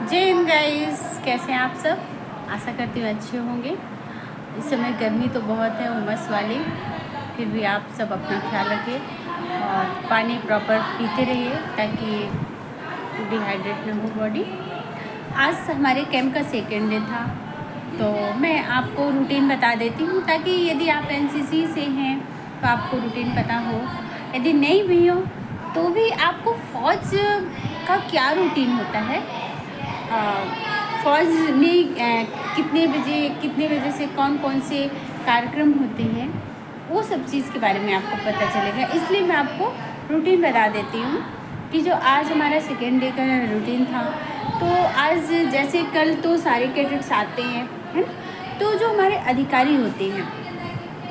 जय हिंद गाइस, कैसे हैं आप सब। आशा करती हूँ अच्छे होंगे। इस समय गर्मी तो बहुत है, उमस वाली, फिर भी आप सब अपना ख्याल रखें और पानी प्रॉपर पीते रहिए ताकि डिहाइड्रेट ना हो बॉडी। आज हमारे कैंप का सेकेंड डे था, तो मैं आपको रूटीन बता देती हूँ ताकि यदि आप एनसीसी से हैं तो आपको रूटीन पता हो, यदि नहीं भी हो तो भी आपको फ़ौज का क्या रूटीन होता है, फ़ौज में कितने बजे से कौन कौन से कार्यक्रम होते हैं, वो सब चीज़ के बारे में आपको पता चलेगा। इसलिए मैं आपको रूटीन बता देती हूँ कि जो आज हमारा सेकेंड डे का रूटीन था, तो आज जैसे कल तो सारे कैडेट्स आते हैं, है ना। तो जो हमारे अधिकारी होते हैं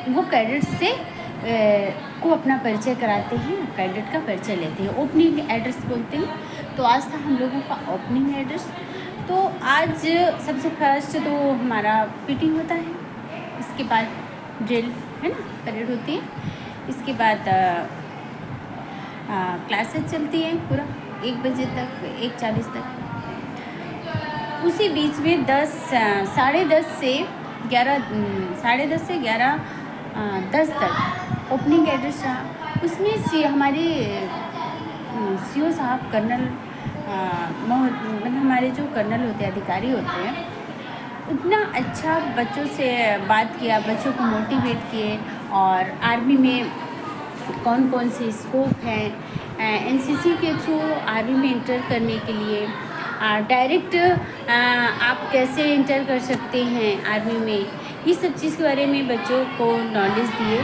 वो कैडेट्स से को अपना परिचय कराते हैं, कैडेट का परिचय लेते हैं, ओपनिंग एड्रेस बोलते हैं। तो आज था हम लोगों का ओपनिंग एड्रेस। तो आज सबसे फर्स्ट तो हमारा पीटी होता है, इसके बाद ड्रिल, है ना, परेड होती है। इसके बाद क्लासेस चलती हैं पूरा 1 बजे तक, 1:40 तक। उसी बीच में 10 से 11:10 तक ओपनिंग एड्रेस रहा। उसमें हमारे सीओ साहब, कर्नल मतलब हमारे जो कर्नल होते हैं, अधिकारी होते हैं, इतना अच्छा बच्चों से बात किया, बच्चों को मोटिवेट किए और आर्मी में कौन कौन से स्कोप हैं, एनसीसी के थ्रू आर्मी में इंटर करने के लिए डायरेक्ट आप कैसे इंटर कर सकते हैं आर्मी में, ये सब चीज़ के बारे में बच्चों को नॉलेज दिए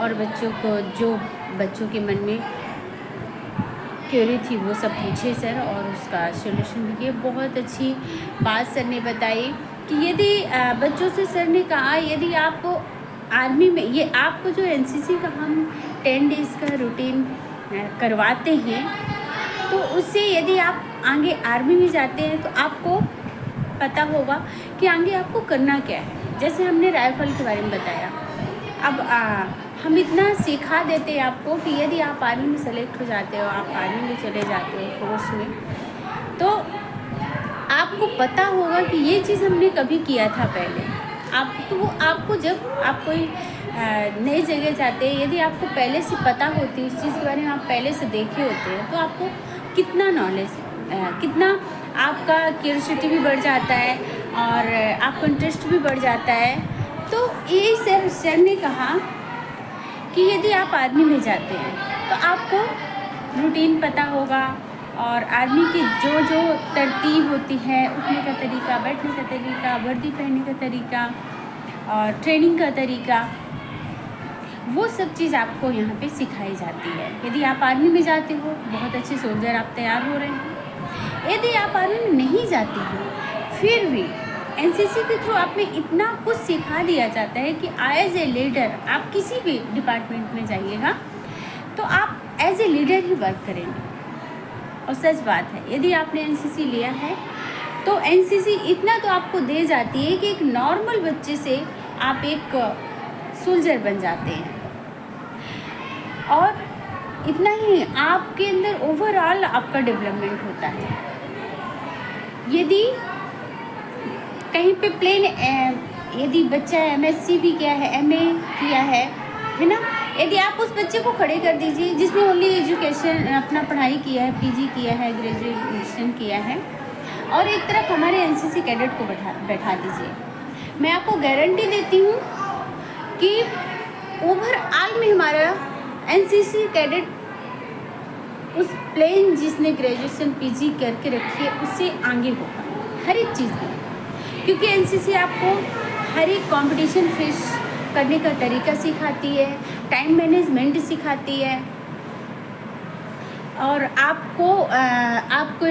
और बच्चों के मन में क्वेरी थी वो सब पूछे सर और उसका सॉल्यूशन भी किए। बहुत अच्छी बात सर ने बताई कि यदि बच्चों से सर ने कहा, यदि आप आर्मी में, ये आपको जो एनसीसी का हम 10 डेज़ का रूटीन करवाते हैं, तो उससे यदि आप आगे आर्मी में जाते हैं तो आपको पता होगा कि आगे आपको करना क्या है। जैसे हमने राइफल के बारे में बताया, अब हम इतना सिखा देते हैं आपको कि यदि आप आर्मी में सेलेक्ट हो जाते हो, आप आर्मी में चले जाते हो फोर्स में, तो आपको पता होगा कि ये चीज़ हमने कभी किया था पहले। आपको जब आप कोई नई जगह जाते हैं, यदि आपको पहले से पता होती है उस चीज़ के बारे में, आप पहले से देखे होते हैं, तो आपको कितना नॉलेज, कितना आपका क्यूरियोसिटी भी बढ़ जाता है और आपका इंटरेस्ट भी बढ़ जाता है। तो यही सर ने कहा कि यदि आप आर्मी में जाते हैं तो आपको रूटीन पता होगा और आर्मी की जो तरतीब होती है, उठने का तरीका, बैठने का तरीका, वर्दी पहनने का तरीका और ट्रेनिंग का तरीका, वो सब चीज़ आपको यहाँ पे सिखाई जाती है। यदि आप आर्मी में जाते हो, बहुत अच्छे सोल्जर आप तैयार हो रहे हैं। यदि आप आर्मी में नहीं जाते हो, फिर भी एनसीसी के थ्रू आप में इतना कुछ सिखा दिया जाता है कि एज ए लीडर आप किसी भी डिपार्टमेंट में जाइएगा तो आप एज ए लीडर ही वर्क करेंगे। और सच बात है, यदि आपने एनसीसी लिया है तो एनसीसी इतना तो आपको दे जाती है कि एक नॉर्मल बच्चे से आप एक सोल्जर बन जाते हैं। और इतना ही, आपके अंदर ओवरऑल आपका डेवलपमेंट होता है। यदि कहीं पे यदि बच्चा एमएससी भी किया है, एमए किया है ना, यदि आप उस बच्चे को खड़े कर दीजिए जिसने ओनली एजुकेशन अपना पढ़ाई किया है, पीजी किया है, ग्रेजुएशन किया है, और एक तरफ हमारे एनसीसी कैडेट को बैठा दीजिए, मैं आपको गारंटी देती हूँ कि ओवरऑल में हमारा एनसीसी कैडेट उस प्लेन जिसने ग्रेजुएशन पीजी करके रखी है उससे आगे होगा हर एक चीज़ में, क्योंकि एनसीसी आपको हर एक कंपटीशन फेस करने का तरीका सिखाती है, टाइम मैनेजमेंट सिखाती है और आपको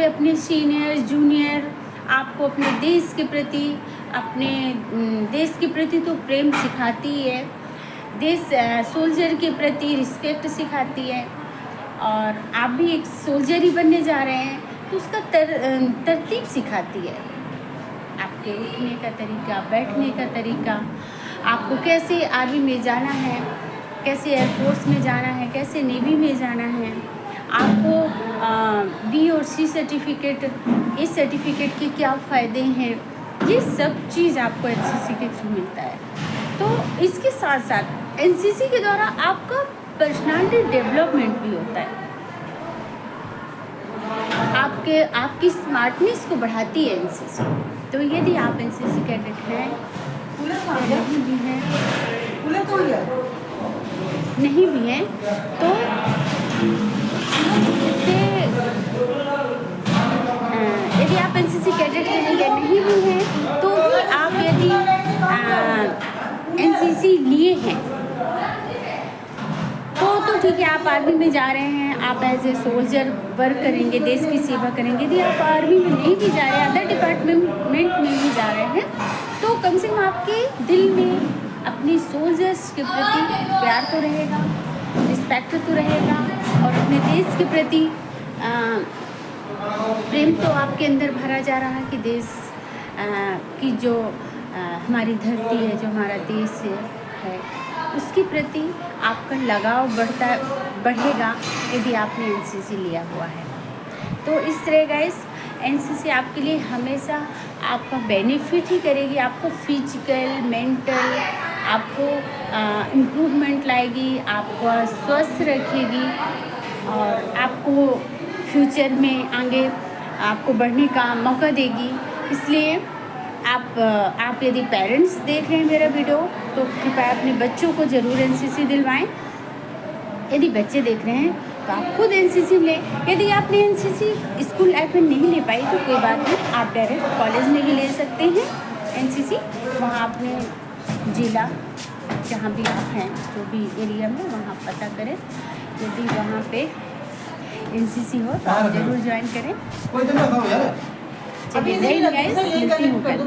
अपने सीनियर जूनियर, आपको अपने देश के प्रति तो प्रेम सिखाती है, सोल्जर के प्रति रिस्पेक्ट सिखाती है। और आप भी एक सोल्जर ही बनने जा रहे हैं तो उसका तरतीब सिखाती है, आपके उठने का तरीका, बैठने का तरीका, आपको कैसे आर्मी में जाना है, कैसे एयरफोर्स में जाना है, कैसे नेवी में जाना है, आपको बी और सी सर्टिफिकेट इस सर्टिफिकेट के क्या फ़ायदे हैं, ये सब चीज़ आपको एनसीसी के थ्रू मिलता है। तो इसके साथ साथ एनसीसी के द्वारा आपका पर्सनालिटी डेवलपमेंट भी होता है। आपकी स्मार्टनेस को बढ़ाती है एनसीसी। तो यदि आप एनसीसी कैडेट हैं, नहीं भी हैं, नहीं भी हैं तो इससे यदि आप एनसीसी कैडेट हैं या नहीं भी हैं तो भी आप यदि एनसीसी लिए हैं तो ठीक है, आप आर्मी में जा रहे हैं, आप एज ए सोल्जर वर्क करेंगे, देश की सेवा करेंगे। यदि आप आर्मी में नहीं भी जा रहे हैं, अदर डिपार्टमेंट में भी जा रहे हैं, तो कम से कम आपके दिल में अपनी सोल्जर्स के प्रति प्यार तो रहेगा, रिस्पेक्ट तो रहेगा, और अपने देश के प्रति प्रेम तो आपके अंदर भरा जा रहा है कि देश की जो हमारी धरती है, जो हमारा देश है, उसके प्रति आपका लगाव बढ़ेगा यदि आपने एनसीसी लिया हुआ है। तो इस तरह गाइस एनसीसी आपके लिए हमेशा आपका बेनिफिट ही करेगी, आपको फिजिकल मेंटल आपको इम्प्रूवमेंट लाएगी, आपको स्वस्थ रखेगी और आपको फ्यूचर में आगे आपको बढ़ने का मौका देगी। इसलिए आप यदि पेरेंट्स देख रहे हैं मेरा वीडियो तो कृपया अपने बच्चों को ज़रूर एनसीसी दिलवाएं। यदि बच्चे देख रहे हैं तो आप खुद एनसीसी लें। यदि आपने एनसीसी स्कूल लाइफ में नहीं ले पाई तो कोई बात नहीं, आप डायरेक्ट कॉलेज में भी ले सकते हैं एनसीसी। वहाँ अपने जिला जहाँ भी आप हैं, जो भी एरिया में, वहाँ पता करें। यदि वहाँ पे एनसीसी हो तो आप ज़रूर ज्वाइन करें। चलिए, जय हिंद गाइस, मिलती हूँ कल।